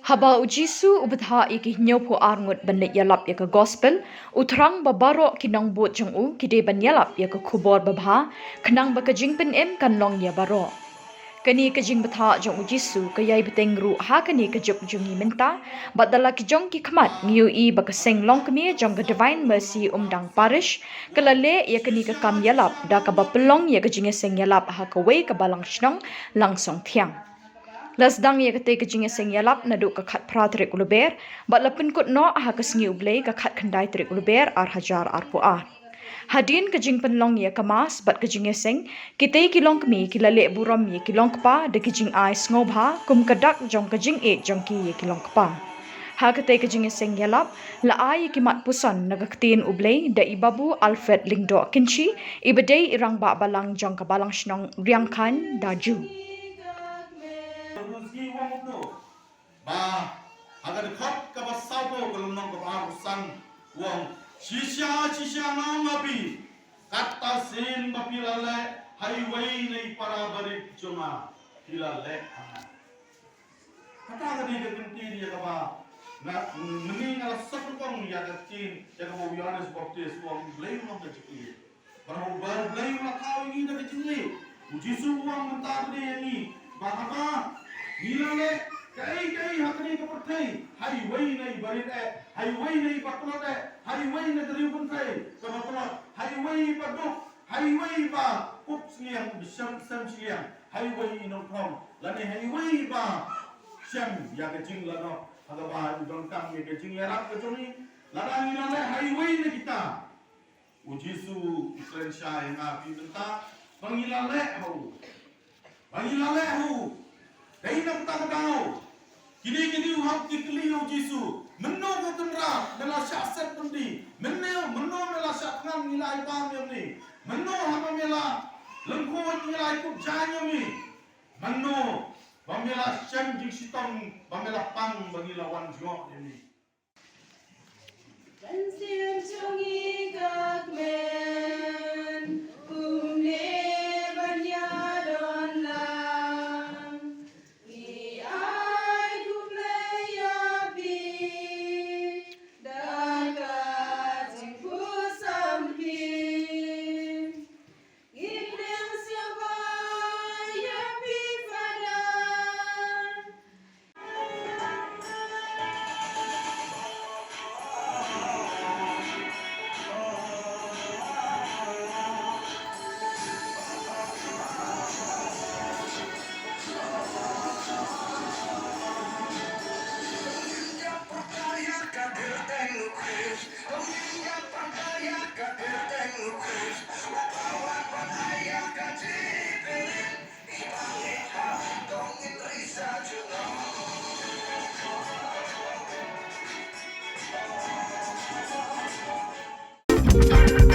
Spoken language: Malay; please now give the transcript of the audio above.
Haba Jisu bthah Iaki nyopo arngut Blei da I yaka gospel, thrang baroh nongbud jong kidei Ialap yaka Khubor khnang jingpynim kanlong ya baroh. Kani jingbthah jong Jisu iaibteng Haka ni jongngi mynta, badala jong khmat iohi seng Longkmie jong Divine Mercy Umdang Parish, leit yakani kam Ialap da pelong yaka Jingiaseng Ialap Haka Langshonthiang. Lasdang ia kate Jingiaseng Ialap nadu kakat pratrik uluber, bat lapin kut no Haka Blei kakat kandai trik uluber hajar pu'ah. Hadin jingpynim ia kamas bat Jingiaseng kidei Longkmie Lehburom ia Longkpa de jing I ngobha kum kadak jong jingi jongngi ia Longkpa. Hakate Jingiaseng Ialap la I kimat pusan nagaktin Blei da I babu Alfred Lyngdoh Kynshi ibadei Rangbah Balang jong Langshonthiang Kane da Ju. Ba agar khot ka basau ko kalong ko ba sang wong shisha ngapi kata sin bapilale highway nei para barit jonga hilale kata gani ke tinti dia ka ba na meni ngala sakong ya ka tin ya ka bo yanes baptis wong Blei no ka chiki baroh Blei la kau ini da chiki Jisu wong mentar dia ni ba hilale Kay hakni ka patay highway na ibarit highway na ipatlot highway na dariupon kay kamatulot highway paduk highway ba ups niyang bisam siyang highway inong thong lani highway ba siyang ya kajing lano hagaba udang kang ya kajing yarap kajoni ladang ilale highway na kita Jisu Israel siya nga pinta bangilale ho kay nang tagaw Kini uhap kikliu Jisu menno ko kendra mela syasat pendi menno mela syatngan nilai pam ni menno hama mela lengko nilai ku janyo ni menno bamela syam jiksitong bamela pang bangilawan jong ni Lansian jongngi kakmen kumne banyadon lang Iai Blei da I sampin Iblen siapa yang bifadan Thank you.